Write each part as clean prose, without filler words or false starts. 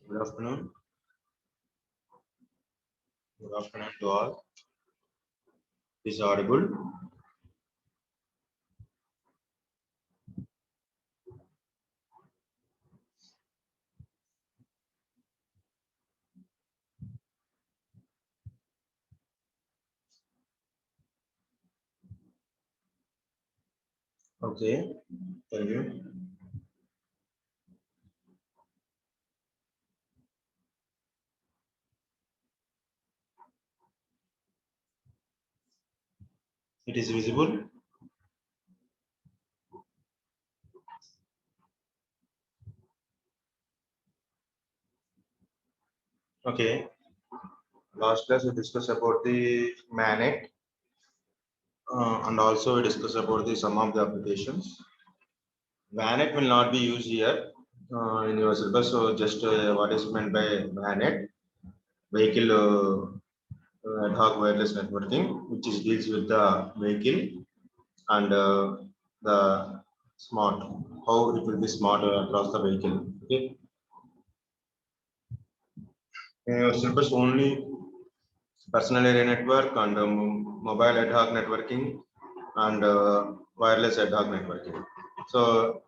Good afternoon. Good afternoon to all. Is audible? Okay. Thank you. It is visible. Okay. Last class we discussed about the MANET and also we discussed about the some of the applications. MANET will not be used here in your syllabus. So just what is meant by MANET? Vehicle ad hoc wireless networking, which is deals with the vehicle and the smart, how it will be smart across the vehicle. Okay. Syllabus only personal area network and mobile ad hoc networking and wireless ad hoc networking. So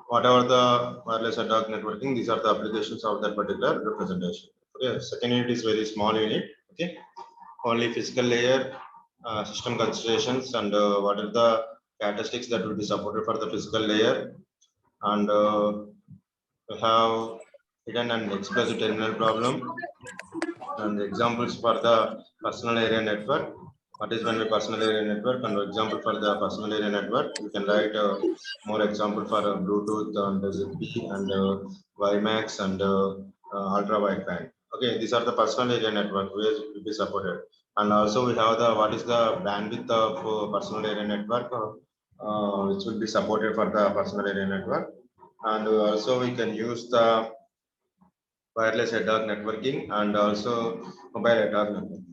whatever the wireless ad hoc networking, these are the applications of that particular representation. Okay. Second unit is very small unit. Okay. Only physical layer, system considerations, and what are the characteristics that will be supported for the physical layer, and we have hidden and explicit terminal problem and examples for the personal area network. What is meant by personal area network and example for the personal area network? You can write more example for Bluetooth and ZigBee and WiMAX and ultra wideband. Okay, these are the personal area network where it will be supported. And also we have the what is the bandwidth of personal area network, which will be supported for the personal area network. And also we can use the wireless ad hoc networking and also mobile ad hoc networking.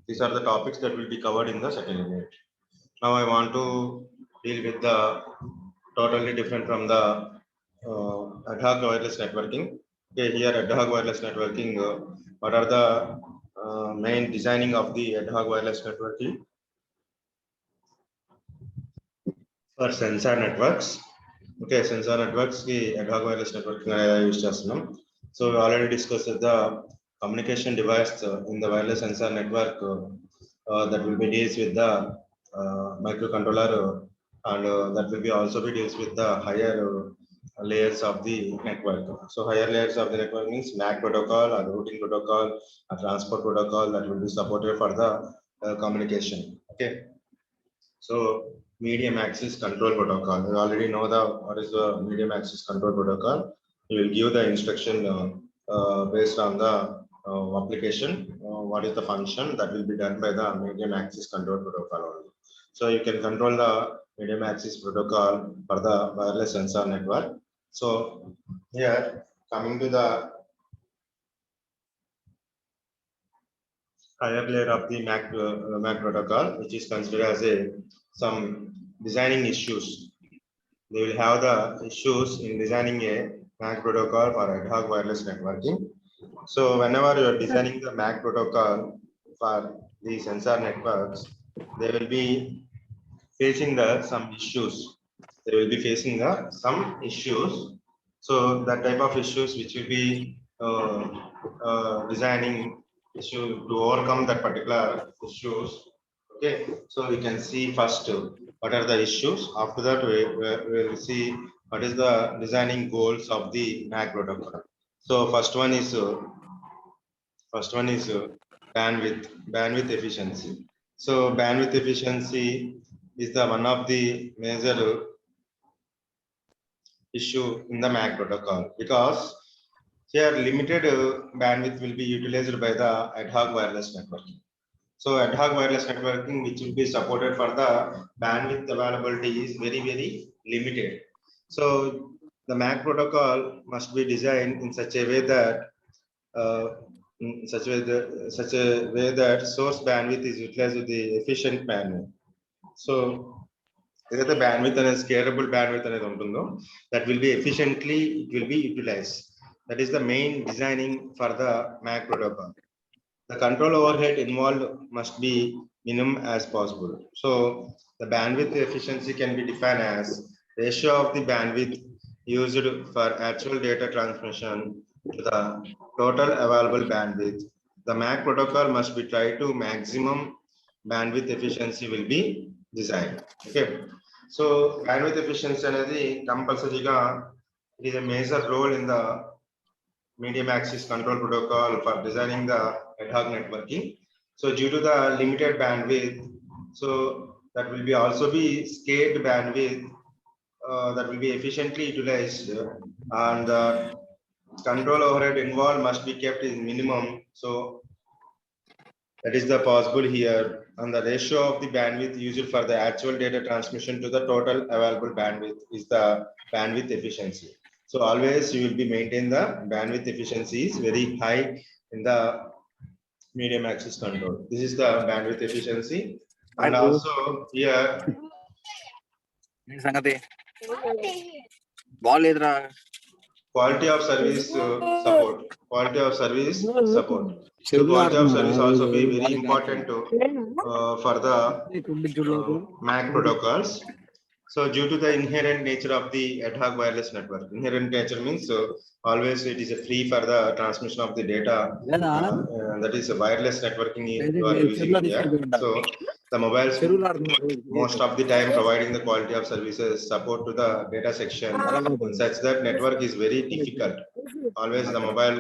These are the topics that will be covered in the second unit. Now I want to deal with the totally different from the ad hoc wireless networking. Okay, here ad hoc wireless networking, what are the main designing of the ad hoc wireless networking? For sensor networks. Okay, sensor networks ki ad hoc wireless networking use చేస్తున్నాం. So we already discussed the communication device in the wireless sensor network that will be deals with the microcontroller and that will be also be deals with the higher layers of the network. So higher layers of the network means MAC protocol or routing protocol, a transport protocol that will be supported for the communication. Okay. So medium access control protocol. You already know the what is the medium access control protocol. You will give the instruction based on the application. What is the function that will be done by the medium access control protocol only. So you can control the medium access protocol for the wireless sensor network. So here coming to the higher layer of the MAC protocol, which is considered as a some designing issues. They will have the issues in designing a MAC protocol for ad hoc wireless networking. So whenever you are designing the MAC protocol for the sensor networks, they will be facing the some issues. They will be facing the some issues. So that type of issues which will be designing issue to overcome that particular issues. Okay, so we can see first what are the issues. After that, we will see what is the designing goals of the MAC protocol. So first one is bandwidth efficiency. So bandwidth efficiency is the one of the major issue in the MAC protocol because here limited bandwidth will be utilized by the ad hoc wireless networking. So ad hoc wireless networking, which will be supported for the bandwidth availability, is very, very limited. So the MAC protocol must be designed in such a way that source bandwidth is utilized with the efficient manner. So the bandwidth and scalable bandwidth that will be efficiently, it will be utilized. That is the main designing for the MAC protocol. The control overhead involved must be minimum as possible. So the bandwidth efficiency can be defined as ratio of the bandwidth used for actual data transmission to the total available bandwidth. The MAC protocol must be tried to maximum bandwidth efficiency will be designed. Okay. So bandwidth efficiency అనేది కంపల్సరీగా it is a major role in the medium access control protocol for designing the ad hoc networking. So due to the limited bandwidth, so that will be also be scaled bandwidth that will be efficiently utilized, and the control overhead involved must be kept in minimum. So that is the possible here, and the ratio of the bandwidth used for the actual data transmission to the total available bandwidth is the bandwidth efficiency. So always you will be maintain the bandwidth efficiency is very high in the medium access control. This is the bandwidth efficiency, and also here quality of service support. Quality of service support. So quality of service also be very important for the MAC protocols. So due to the inherent nature of the ad hoc wireless network, inherent nature means always it is a free for the transmission of the data. That is a wireless networking you are using here. So the mobiles most of the time providing the quality of services support to the data section such that network is very difficult. Always the mobile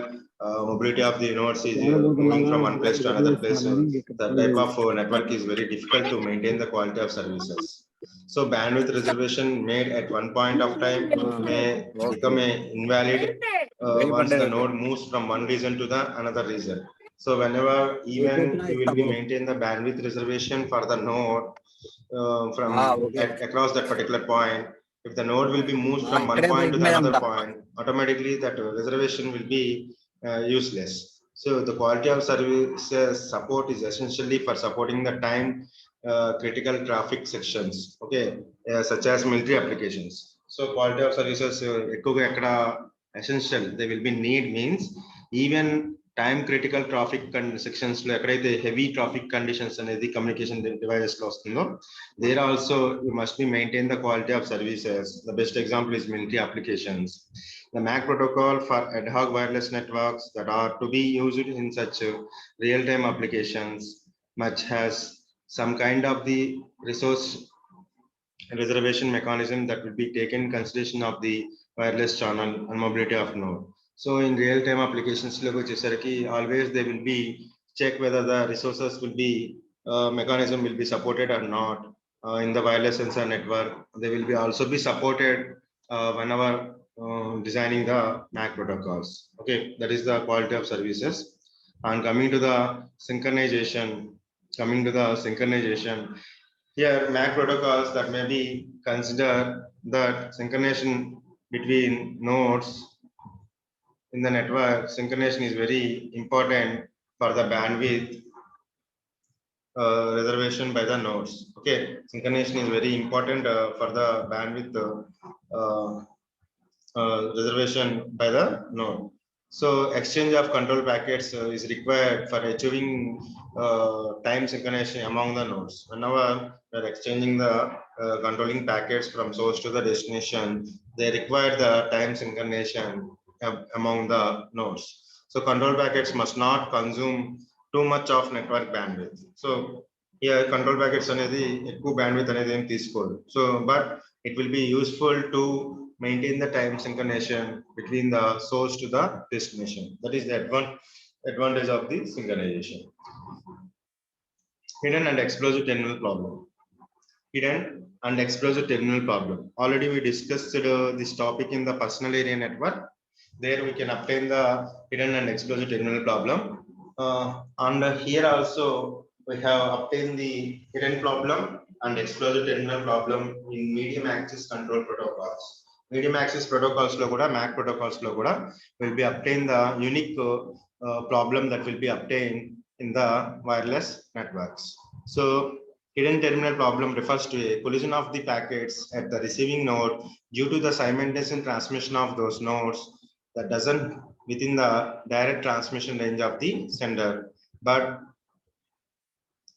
mobility of the nodes is moving from one place to another place. The type of network is very difficult to maintain the quality of services. So bandwidth reservation made at one point of time may become a invalid once the node moves from one region to the another region. So whenever even you will be maintain the bandwidth reservation for the node from across that particular point, if the node will be moved from one point to the another point, automatically that reservation will be useless. So the quality of services support is essentially for supporting the time critical traffic sections, okay, such as military applications. So quality of services essential they will be need means even time critical traffic sections lo ekadaithe heavy traffic conditions anedi communication devices lo vastundo, there also you must be maintain the quality of services. The best example is military applications. The MAC protocol for ad hoc wireless networks that are to be used in such real-time applications much has some kind of the resource reservation mechanism that will be taken in consideration of the wireless channel and mobility of node. So in real-time applications always they will be check whether the resources will be mechanism will be supported or not in the wireless sensor network. They will be also be supported whenever designing the MAC protocols. Okay, that is the quality of services. And coming to the synchronization, here MAC protocols that may be consider that synchronization between nodes in the network. Synchronization is very important for the bandwidth reservation by the nodes. Okay, synchronization is very important for the bandwidth reservation by the node. So exchange of control packets is required for achieving time synchronization among the nodes. Whenever we are exchanging the controlling packets from source to the destination, they require the time synchronization among the nodes. So control packets must not consume too much of network bandwidth. So here control packets anedi ekku bandwidth anedi em teeskodu. So but it will be useful to maintain the time synchronization between the source to the destination. That is the advantage of the synchronization. Hidden and explosive terminal problem. Hidden and explosive terminal problem. Already we discussed this topic in the personal area network. There we can obtain the hidden and explosive terminal problem. And here also we have obtained the hidden problem and explosive terminal problem in medium access control protocols. Medium access protocols lo kuda MAC protocols lo kuda will be obtained the unique problem that will be obtained in the wireless networks. So hidden terminal problem refers to a collision of the packets at the receiving node due to the simultaneous transmission of those nodes that doesn't within the direct transmission range of the sender, but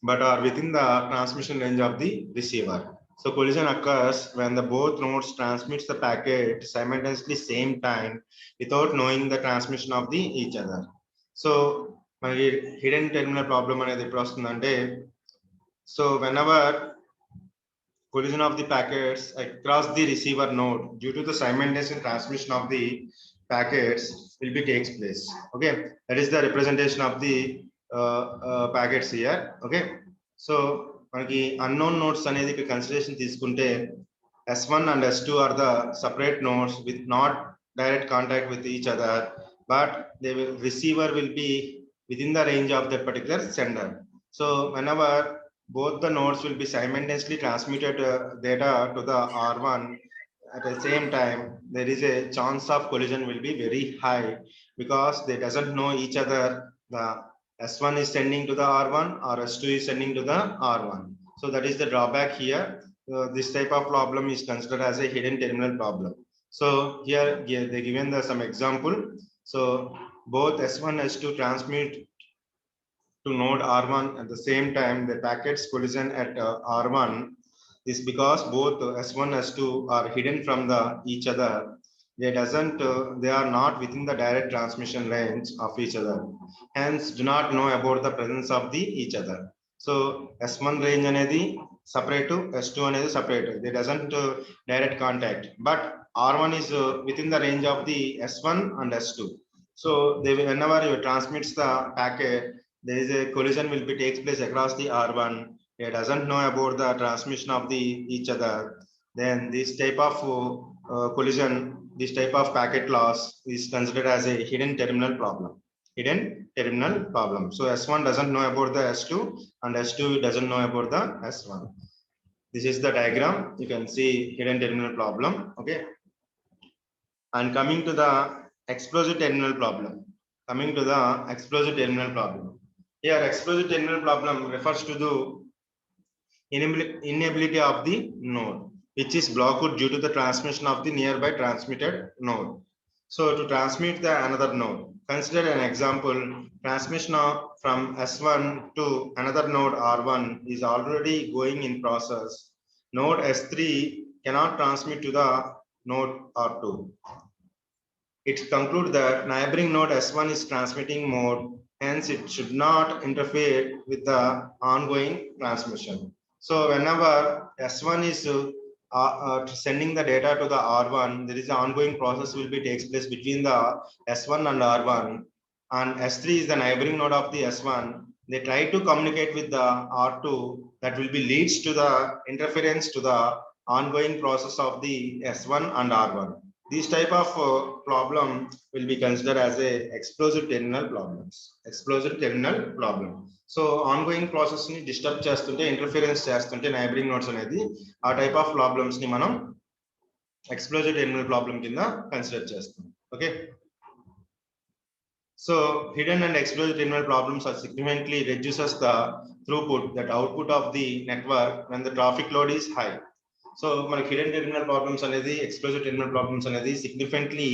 are within the transmission range of the receiver. So collision occurs when the both nodes transmits the packet simultaneously same time without knowing the transmission of the each other. So my hidden terminal problem అనేది ఎప్పుడు వస్తుందంటే, so whenever collision of the packets across the receiver node due to the simultaneous transmission of the packets will be takes place. Okay, that is the representation of the packets here. Okay, so మనకి unknown nodes అనేది ఇక్కడ consideration తీసుకుంటే S1 and S2 are the separate nodes with not direct contact with each other, but the receiver will be within the range of that particular sender. So whenever both the nodes will be simultaneously transmitted data to the R1 at the same time, there is a chance of collision will be very high because they doesn't know each other. The S1 is sending to the R1 or S2 is sending to the R1. So that is the drawback here. This type of problem is considered as a hidden terminal problem. So here they given some example. So both S1 S2 transmit to node R1 at the same time. The packets collision at R1 is because both S1 S2 are hidden from the each other. They are not within the direct transmission range of each other, hence do not know about the presence of the each other. So S1 range అనేది separate to S2 అనేది separate. They doesn't direct contact, but R1 is within the range of the S1 and S2. So they will, whenever you transmits the packet, there is a collision will be takes place across the R1. It doesn't know about the transmission of the each other. Then this type of collision, this type of packet loss is considered as a hidden terminal problem. Hidden terminal problem. So S1 doesn't know about the S2 and S2 doesn't know about the S1. This is the diagram. You can see hidden terminal problem. Okay. And coming to the explosive terminal problem. Coming to the explosive terminal problem. Here explosive terminal problem refers to the inability of the node which is blocked due to the transmission of the nearby transmitted node. So to transmit the another node, consider an example. Transmission from S1 to another node R1 is already going in process. Node S3 cannot transmit to the node R2. It concludes that neighboring node S1 is transmitting mode, hence it should not interfere with the ongoing transmission. So whenever S1 is sending the data to the R1, there is an ongoing process will be takes place between the S1 and R1, and S3 is the neighboring node of the S1. They try to communicate with the R2, that will be leads to the interference to the ongoing process of the S1 and R1. This type of problem will be considered as a explosive terminal problems. Explosive terminal problem. So ongoing process ni disturb chestunte, interference chestunte neighboring nodes anedi aa type of problems ni manam explosive terminal problem kinda consider chestam. Okay. So hidden and explosive terminal problems are significantly reduces the throughput, that output of the network when the traffic load is high. So my hidden terminal problems అనేది explosive terminal problems అనేది significantly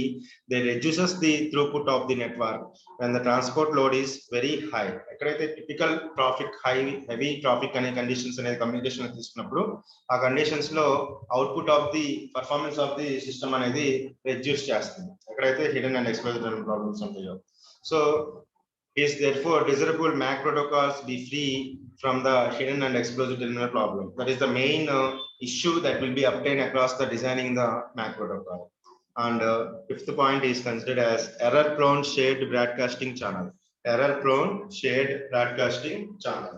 they reduces the throughput of the network when the transport load is very high. ఎక్కడైతే typical traffic high heavy traffic అనే conditions అనేది communication తీసుకున్నప్పుడు ఆ conditions లో output of the performance of the system అనేది reduce చేస్తుంది ఎక్కడైతే hidden and explosive terminal problems ఉంటాయో. So is therefore desirable MAC protocols be free from the hidden and explosive terminal problem. That is the main issue that will be obtained across the designing the MAC protocol. And fifth point is considered as error prone shared broadcasting channel. Error prone shared broadcasting channel.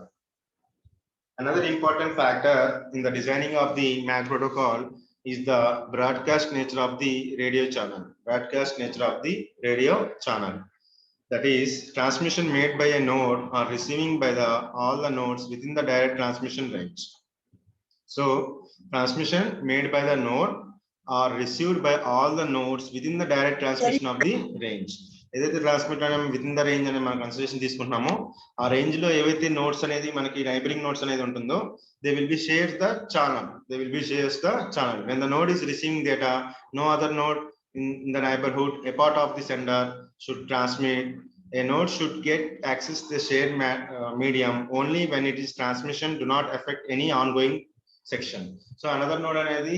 Another important factor in the designing of the MAC protocol is the broadcast nature of the radio channel. Broadcast nature of the radio channel. That is transmission made by a node or receiving by all the nodes within the direct transmission range. So transmission made by the node or received by all the nodes within the direct transmission of the range. ఏదైతే transmit with in the range అని మనం consideration తీసుకుంటున్నామో ఆ range లో ఏవైతే notes అనేది మనకి neighbouring notes అనేది ఉంటుందో they will be shares the channel. When the node is receiving data, no other node in the neighborhood, a part of the sender should transmit. A node should get access to the shared medium only when it is transmission do not affect any ongoing section. So another node అనేది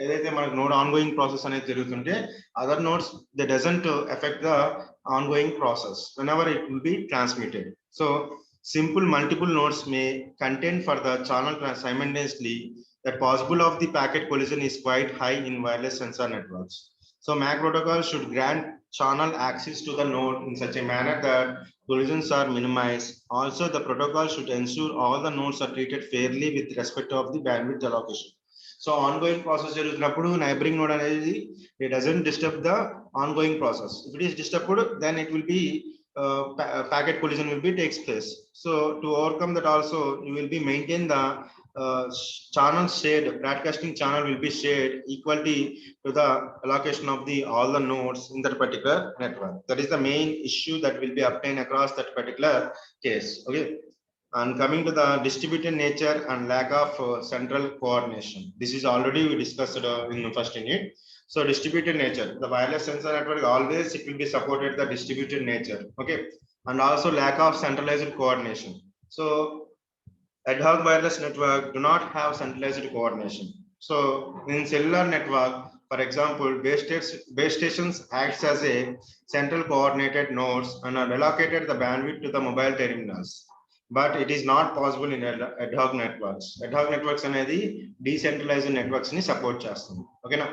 ఏదైతే మనకు node ongoing process అనేది జరుగుతుంటే other nodes that doesn't affect the ongoing process whenever it will be transmitted. So simple multiple nodes may contain for the channel simultaneously. That possible of the packet collision is quite high in wireless sensor networks. So MAC protocol should grant channel access to the node in such a manner that collisions are minimized. Also, the protocol should ensure all the nodes are treated fairly with respect of the bandwidth allocation. So ongoing process జరుగుతున్నప్పుడు neighboring node అనేది it doesn't disturb the ongoing process. If it is disturbed, then it will be packet collision will be takes place. So to overcome that also, you will be maintain the channel shared, broadcasting channel will be shared equally to the allocation of the all the nodes in that particular network. That is the main issue that will be obtained across that particular case. Okay. And coming to the distributed nature and lack of central coordination. This is already we discussed in the first unit. So distributed nature, the wireless sensor network always it will be supported the distributed nature. Okay. And also lack of centralized coordination. So ad hoc wireless network do not have centralized coordination. So in cellular network, for example, base stations acts as a central coordinated nodes and are allocated the bandwidth to the mobile terminals. But it is not possible in ad hoc networks. Ad hoc networks అనేది decentralized networks ni support చేస్తుంది. Okay na?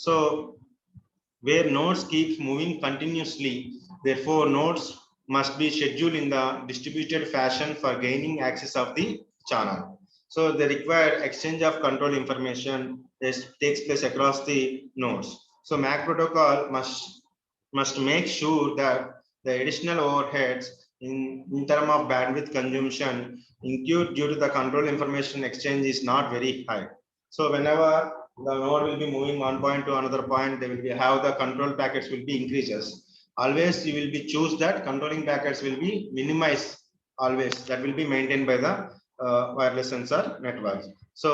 So where nodes keep moving continuously, therefore nodes must be scheduled in the distributed fashion for gaining access of the channel. So they require exchange of control information that takes place across the nodes. So MAC protocol must make sure that the additional overheads in terms of bandwidth consumption incurred due to the control information exchange is not very high. So whenever the node will be moving one point to another point, they will be how the control packets will be increases. Always you will be choose that controlling packets will be minimized. Always that will be maintained by the wireless sensor networks. So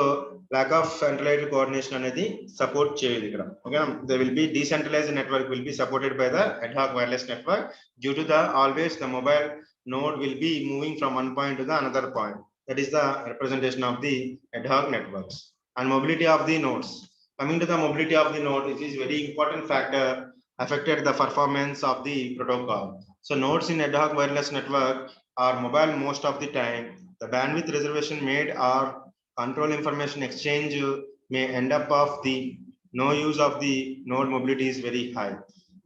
lack of centralized coordination అనేది support చేయదు ఇక్కడ. Okay, there will be decentralized network will be supported by the ad hoc wireless network due to the always the mobile node will be moving from one point to the another point. That is the representation of the ad hoc networks. And mobility of the nodes. Coming to the mobility of the node, it is very important factor affected the performance of the protocol. So nodes in ad hoc wireless network are mobile most of the time. The bandwidth reservation made or control information exchange may end up of the no use of the node mobility is very high.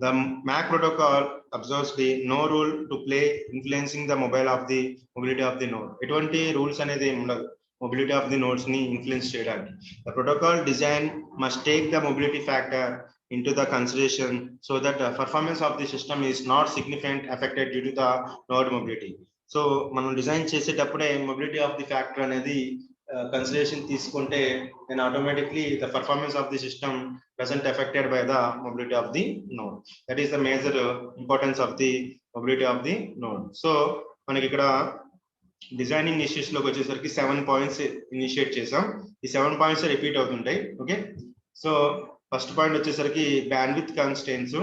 The MAC protocol observes the no rule to play influencing the mobility of the node. ఎటువంటి rules అనేది ఉండదు mobility of the nodes ni influence చేయడానికి. The protocol design must take the mobility factor into the consideration so that the performance of the system is not significantly affected due to the node mobility. So మనం design చేసేటప్పుడే mobility of the factor అనేది consideration తీసుకుంటే then automatically the performance of the system doesn't affected by the mobility of the node. That is the major importance of the mobility of the node. So మనకి ఇక్కడ designing issues లోకి వచ్చేసరికి 7 points initiate చేసాం. ఈ 7 points repeat అవుతుంటాయి. Okay, so first point వచ్చేసరికి bandwidth constants.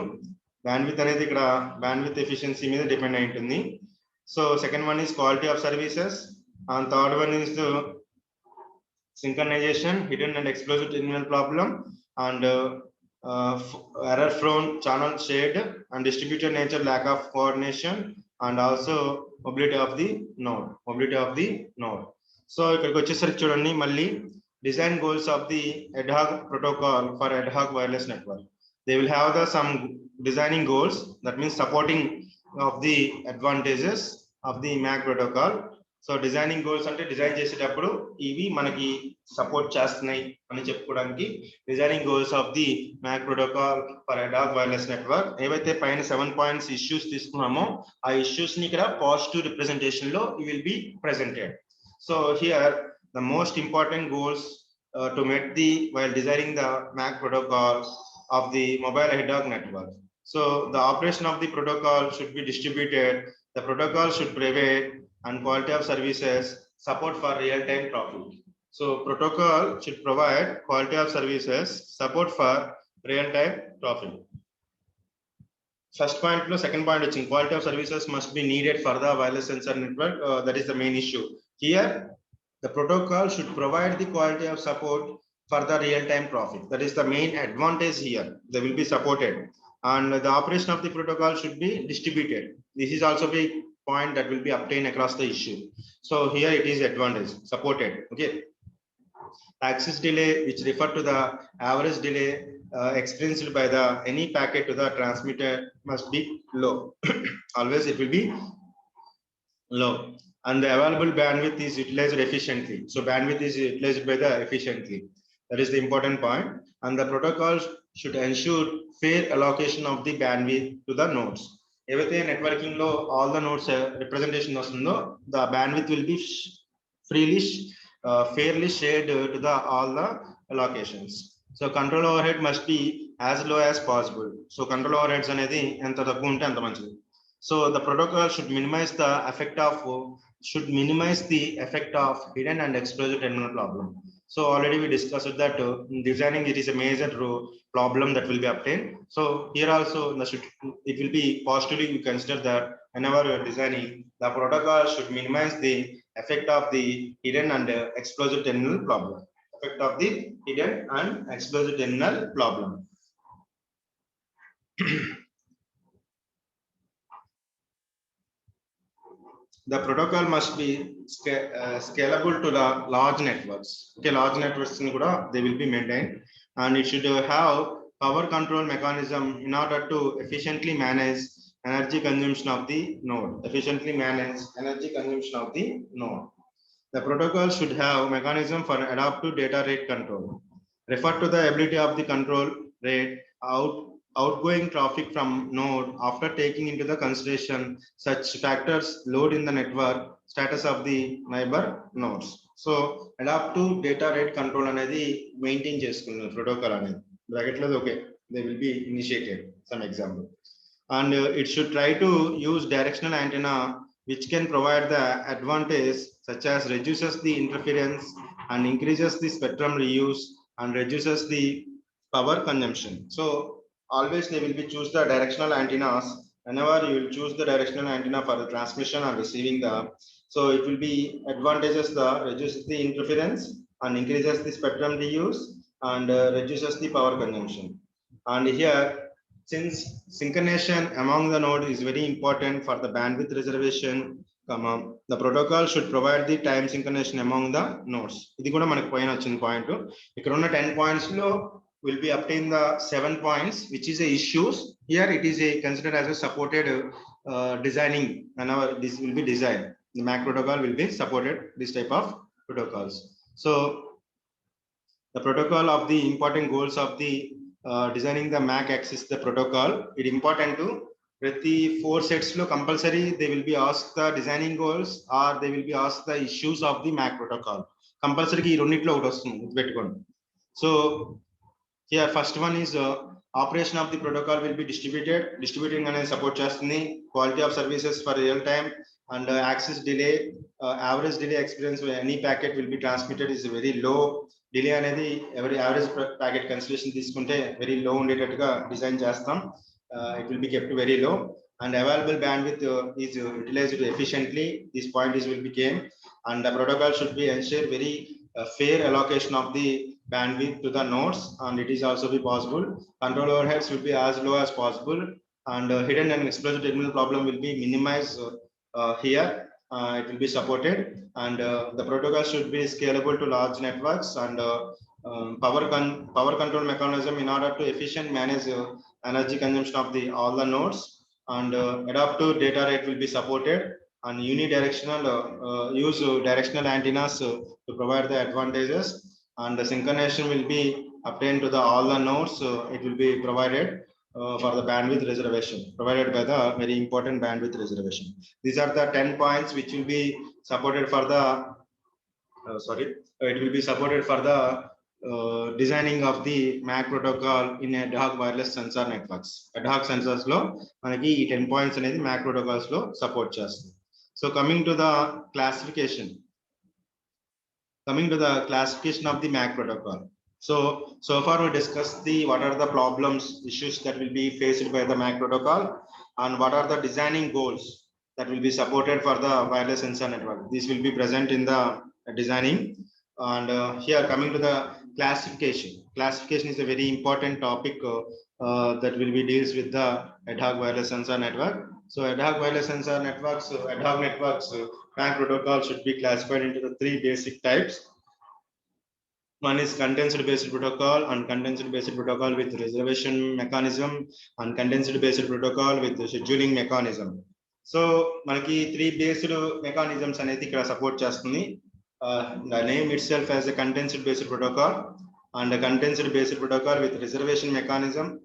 Bandwidth అనేది ఇక్కడ బ్యాండ్విడ్త్ ఎఫిషియన్సీ మీద డిపెండ్ అయి ఉంటుంది. So second one is quality of services and third one is synchronization, hidden and explosive terminal problem, and error prone channel shared and distributed nature, lack of coordination, and also mobility of the node. So ikkadiki vachesariki chudandi malli design goals of the ad hoc protocol for ad hoc wireless network. They will have some designing goals, that means supporting of the advantages of the MAC protocol. So designing goals అంటే design చేసేటప్పుడు ఇవి మనకి support చేస్తున్నాయి అని చెప్పుకోవడానికి designing goals of the MAC protocol for ad hoc wireless network. ఏవైతే పైన 7 points issues తీసుకున్నామో ఆ ఇష్యూస్ ని ఇక్కడ పాజిటివ్ రిప్రజెంటేషన్ లో it will be presented. So here the most important goals to met the while designing the MAC protocol of the mobile ad hoc network. So the operation of the protocol should be distributed. The protocol should provide and quality of services support for real-time traffic. So protocol should provide quality of services support for real-time traffic. first point lo second point which quality of services must be needed for the wireless sensor network. That is the main issue here. The protocol should provide the quality of support for the real-time traffic. That is the main advantage here. They will be supported, and the operation of the protocol should be distributed. This is also a point that will be obtained across the issue. So here it is advantage supported. Okay. Access delay, which refer to the average delay experienced by the any packet to the transmitter, must be low. Always it will be low, and the available bandwidth is utilized efficiently. So bandwidth is utilized by the efficiently. That is the important point. And the protocol should ensure fair allocation of the bandwidth to the nodes. Everything networking low, all the nodes representation no, the bandwidth will be freely fairly shared to the all the allocations. So control overhead must be as low as possible. So control overheads anedi enta takku unte anta manchidi. So the protocol should minimize the effect of hidden and exposed terminal problem. So already we discussed that designing it is a major problem that will be obtained. So here also it will be positively you consider that whenever you are designing, the protocol should minimize the effect of the hidden and exposed terminal problem. Effect of the hidden and exposed terminal problem. The protocol must be scalable to the large networks. Okay, large networks they will be maintained, and it should have power control mechanism in order to efficiently manage energy consumption of the node. Efficiently manage energy consumption of the node. The protocol should have mechanism for adaptive data rate control. Refer to the ability of the control rate outgoing traffic from node after taking into the consideration such factors load in the network status of the neighbor nodes. So adaptive data rate control anedi maintain chestunna protocol anedi bracket lo okay, they will be initiated. Some example, and it should try to use directional antenna which can provide the advantage such as reduces the interference and increases the spectrum reuse and reduces the power consumption. So always they will be choose the directional antennas. Whenever you will choose the directional antenna for the transmission and receiving the, so it will be advantages the reduces the interference and increases the spectrum reuse and reduces the power consumption. And here, since synchronization among the node is very important for the bandwidth reservation, the protocol should provide the time synchronization among the nodes. ఇది కూడా మనకు పైన వచ్చిన point. ఇక్కడ ఉన్న 10 points లో will be obtained the 7 points, which is a issues. Here it is a considered as a supported designing. Whenever this will be designed, the MAC protocol will be supported this type of protocols. So the protocol of the important goals of the designing the MAC access the protocol, it important to with the 4 sets lo compulsory they will be asked the designing goals or they will be asked the issues of the MAC protocol. Compulsory ki రెండిట్లో ఒకటి వస్తుంది గుర్తుపెట్టుకోండి. So here first one is operation of the protocol will be distributing and support chestni quality of services for real time and access delay, average delay experience when any packet will be transmitted is very low. Delay anedi every average packet consideration తీసుకుంటే very low ఉండేటట్టుగా design చేస్తాం. It will be kept very low, and available bandwidth is utilized efficiently. This point is will become, and the protocol should be ensure very fair allocation of the bandwidth to the nodes, and it is also be possible. Control overheads will be as low as possible, and hidden and explosive terminal problem will be minimized here. It will be supported, and the protocol should be scalable to large networks, and power control mechanism in order to efficient manage energy consumption of the all the nodes, and adaptive data rate will be supported, and unidirectional use directional antennas to provide the advantages, and the synchronization will be obtained to the all the nodes. It will be provided for the bandwidth reservation provided by the very important bandwidth reservation. These are the 10 points which will be supported for the it will be supported for the designing of the MAC protocol in ad hoc wireless sensor networks. Ad hoc sensors lo manaki 10 points anedi MAC protocols lo support chestundi. So coming to the classification of the MAC protocol. So far we discussed what are the problems, issues that will be faced by the MAC protocol, and what are the designing goals that will be supported for the wireless sensor network. This will be present in the designing. And here coming to the classification. Classification is a very important topic that will be deals with the ad hoc wireless sensor network. So ad hoc wireless sensor networks, MAC protocol should be classified into the three basic types. One is condensed based protocol and condensed based protocol with reservation mechanism and condensed based protocol with scheduling mechanism. So manaki three based mechanisms anedi ikkada support chestuni. The name itself as a condensed based protocol and a condensed based protocol with reservation mechanism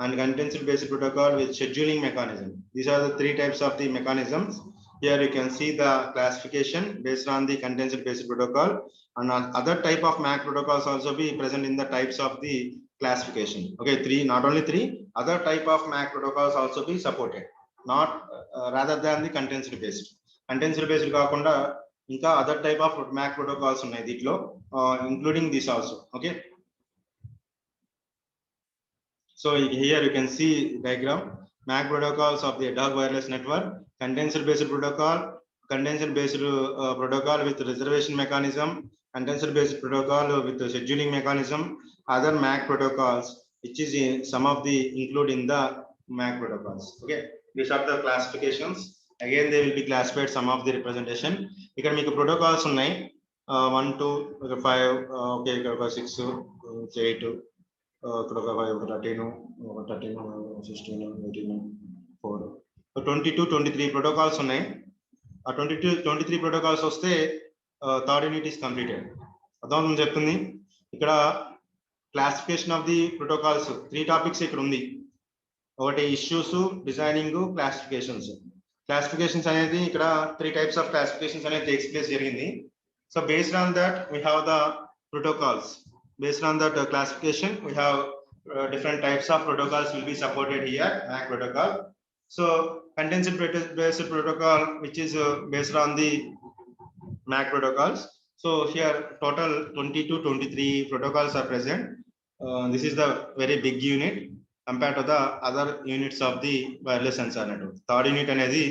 and condensed based protocol with scheduling mechanism. These are the three types of the mechanisms. Here you can see the classification based on the condensed based protocol, and other type of MAC protocols also be present in the types of the classification. Okay, not only three, other type of MAC protocols also be supported, not rather than the condensed based. Condensed based kaakunda ఇంకా other type of MAC protocols ఉన్నాయి దీంట్లో, including this also. Okay, so here you can see diagram MAC protocols of the ad hoc wireless network: condensed based protocol, condensed based protocol with reservation mechanism, condensed based protocol with the scheduling mechanism, other MAC protocols, which is some of the include in the MAC protocols. Okay, these are the classifications. Again, they will be classified some of the representation. ఇక్కడ మీకు protocols ఉన్నాయి 1 2 5 okay ఇక్కడ 6 8 ఇక్కడ 5 13 16 18 4 22 23 protocols ఉన్నాయి. 23 protocols వస్తే third unit is completed. అర్థం చెప్తుంది. ఇక్కడ classification of the protocols three topics ఇక్కడ ఉంది. ఒకటి ఇష్యూస్, డిజైనింగ్, క్లాసిఫికేషన్స్ అనేది ఇక్కడ త్రీ టైప్స్ ఆఫ్ క్లాసిఫికేషన్స్ అనేది టేక్స్ ప్లేస్ జరిగింది. So based on that we have the protocols. Based on that classification, we have different types of protocols will be supported here, MAC protocol. So condensed based protocol, which is based on the MAC protocols. So here total 22 23 protocols are present. This is the very big unit compared to the other units of the wireless sensor network. Third unit anedi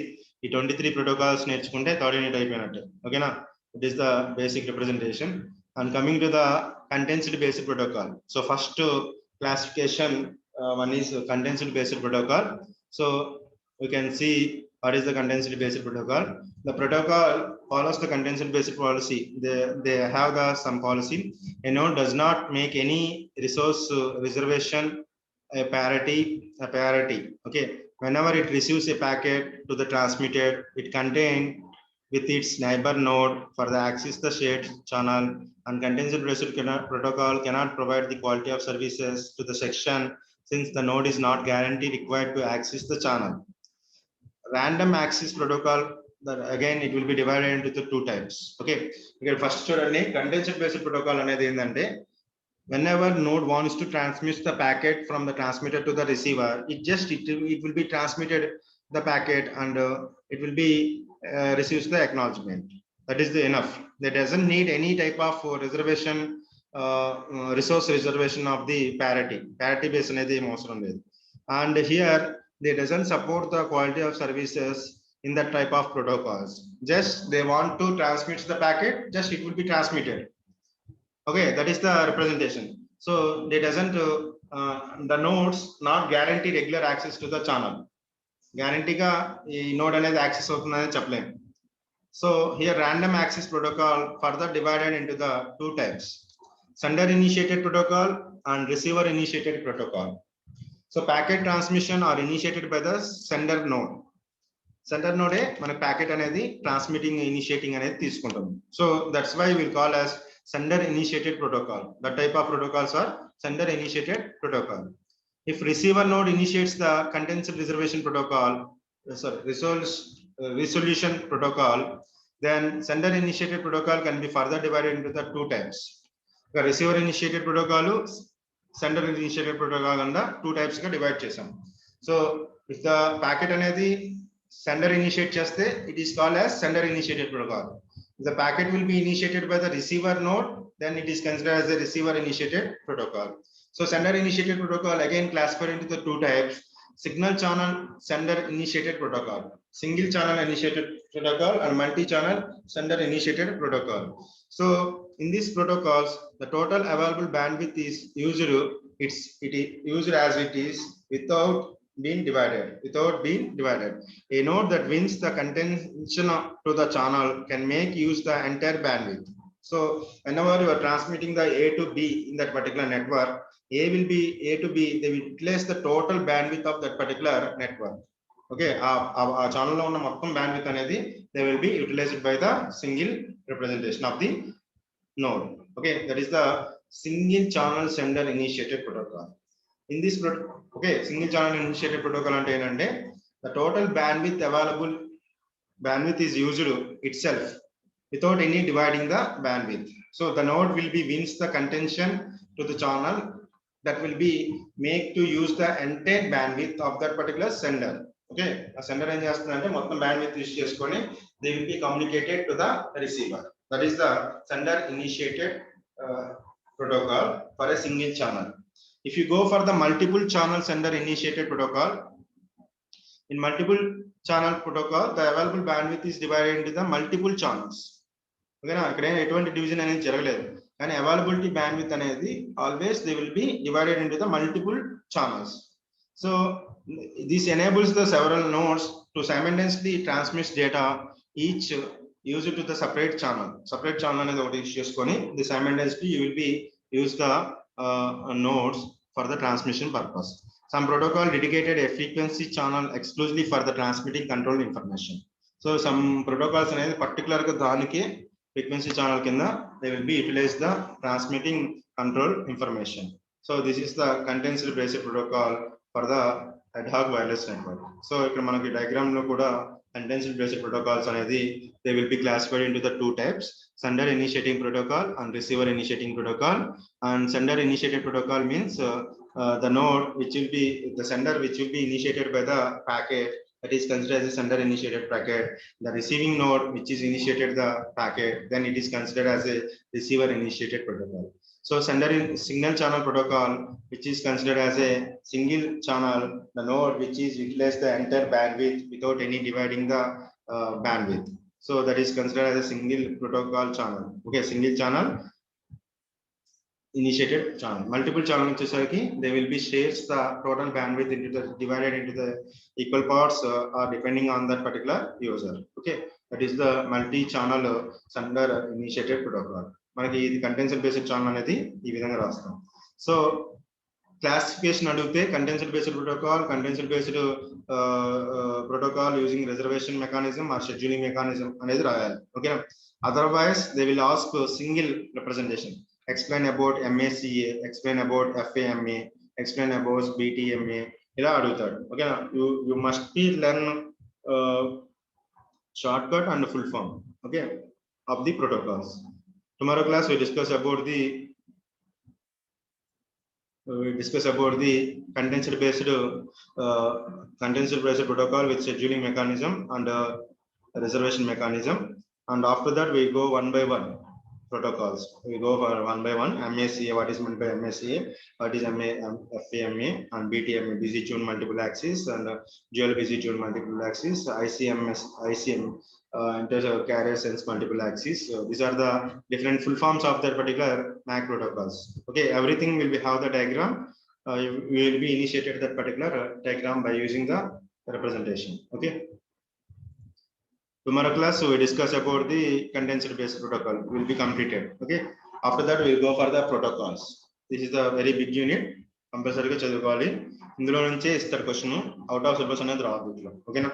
ee 23 protocols నేర్చుకుంటే third unit అయిపోయినట్టు. Okay na, it is the basic representation. And coming to the condensed based protocol. So first classification, one is condensed based protocol. So we can see what is the condensed based protocol. The protocol follows the condensed based policy. They have some policy. A node does not make any resource reservation a parity. Okay, whenever it receives a packet to the transmitted, it contains with its neighbor node for the access the shared channel, and condensed based protocol cannot provide the quality of services to the section since the node is not guaranteed required to access the channel. Random access protocol, that again it will be divided into the two types. Okay, here first చూడండి, condensed based protocol అనేది ఏంటంటే whenever node wants to transmit the packet from the transmitter to the receiver, it will be transmitted the packet and it will be receives the acknowledgement. That is the enough. That doesn't need any type of reservation, resource reservation of the parity based anedi avasram ledhu. And here they doesn't support the quality of services in that type of protocols. Just they want to transmit the packet, just it will be transmitted. Okay, that is the representation. So they doesn't the nodes not guarantee regular access to the channel. గ్యారంటీగా ఈ node అనేది access అవుతుందని చెప్పలేం. So here random access protocol further divided into the two types: sender initiated protocol and receiver initiated protocol. So packet transmission are initiated by the sender node. Sender నోడే మన packet అనేది transmitting initiating అనేది తీసుకుంటుంది. So that's why will call as sender initiated protocol. That type of protocols are sender initiated protocol. If receiver node initiates the condensed reservation protocol, resolution protocol, then sender initiated protocol can be further divided into the two types. The receiver initiated protocol, sender initiated protocol and the two types ga divide chesam. So if the packet anedi sender initiate cheste, it is called as sender initiated protocol. The packet will be initiated by the receiver node then it is considered as a receiver initiated protocol. So sender initiated protocol again classified into the two types: signal channel sender initiated protocol, single channel initiated protocol, and multi-channel sender initiated protocol. So in these protocols, the total available bandwidth is used as it is without being divided. A node that wins the contention to the channel can make use the entire bandwidth. So whenever you are transmitting the A to B in that particular network, A to B, they will utilize the total bandwidth of that particular network. Okay, our channel on the bandwidth anedi, they will be utilized by the single representation of the node. Okay, that is the single channel sender initiated protocol. In this single channel initiated protocol and the total bandwidth is used itself without any dividing the bandwidth. So the node will be wins the contention to the channel that will be make to use the entire bandwidth of that particular sender. Okay, a sender and bandwidth is they will be communicated to the receiver. That is the sender initiated protocol for a single channel. If you go for the multiple channel sender initiated protocol, in multiple channel protocol, the available bandwidth is divided into the multiple channels. Okay, now division and availability bandwidth always they will be divided into the multiple channels. So this enables the several nodes to simultaneously transmit data, each used to the separate channel. Separate channel is the simultaneously you will be use the nodes for the transmission purpose. Some protocol dedicated a frequency channel exclusively for the transmitting control information. So some protocols particular frequency channel they will be utilized the transmitting control information. So this is the condenser based protocol for the ad hoc wireless network. So if diagram condenser based protocols they will be classified into the two types: sender initiating protocol and receiver initiating protocol. And sender initiated protocol means the node which will be the sender which will be initiated by the packet, that is considered as a sender initiated packet. The receiving node which is initiated the packet, then it is considered as a receiver initiated protocol. So sender in single channel protocol, which is considered as a single channel, the node which is utilize the entire bandwidth without any dividing the bandwidth. So that is considered as a single protocol channel. Okay, single channel initiated channel. Multiple channel they will be shares the total bandwidth into the divided into the equal parts or depending on that particular user. Okay, that is the multi-channel sender initiated protocol. The condenser based channel so classification condenser based protocol protocol using reservation mechanism or scheduling mechanism. Okay, otherwise they will ask a single representation. Explain about MACA, explain about FAMA, explain about BTMA. Okay, you must be learn shortcut and full form. Okay, of the protocols. Tomorrow class we discuss about the condenser based protocol with scheduling mechanism and reservation mechanism. And after that we go one by one protocols. We go for one by one. MACA, what is meant by MACA, what is FAMA, and BTMA, busy tune multiple axis, and dual busy tune multiple axis, ICM, carrier sense multiple axis. So these are the different full forms of that particular MAC protocols. Okay, everything will be how the diagram. You will be initiated that particular diagram by using the representation. Okay. Tomorrow class we discuss about the condenser based protocol will be completed. Okay, after that we will go for the protocols. This is a very big unit. Compulsory ga chadukali. Indulo nunche istar question out of syllabus anedi raadu. Okay na.